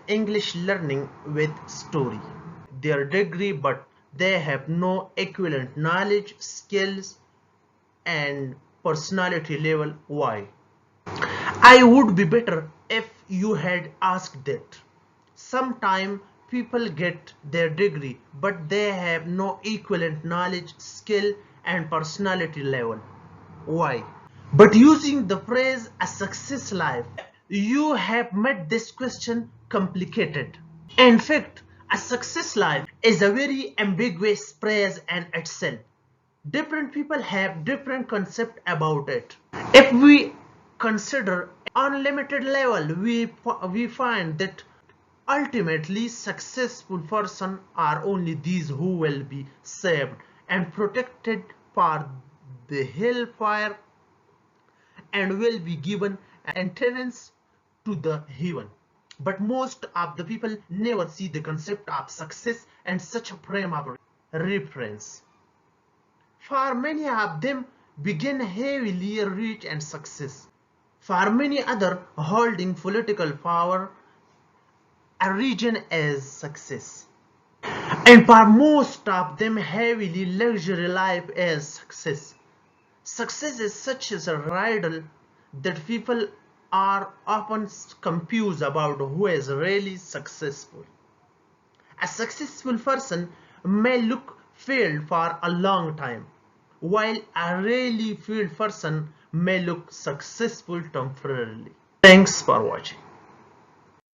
English learning with story. Their degree, but they have no equivalent knowledge, skills, and personality level. Why? I would be better if you had asked that. Sometimes people get their degree, but they have no equivalent knowledge, skill, and personality level. Why? But using the phrase a success life, you have made this question complicated. In fact, a success life is a very ambiguous phrase in itself. Different people have different concept about it. If we consider unlimited level, we find that ultimately successful person are only these who will be saved and protected for the hellfire and will be given entrance to the heaven. But most of the people never see the concept of success and such a frame of reference. For many of them begin heavily rich and success. For many other holding political power, a region is success. And for most of them heavily luxury life is success. Success is such as a riddle that people are often confused about who is really successful. A successful person may look failed for a long time, while a really failed person may look successful temporarily. Thanks for watching.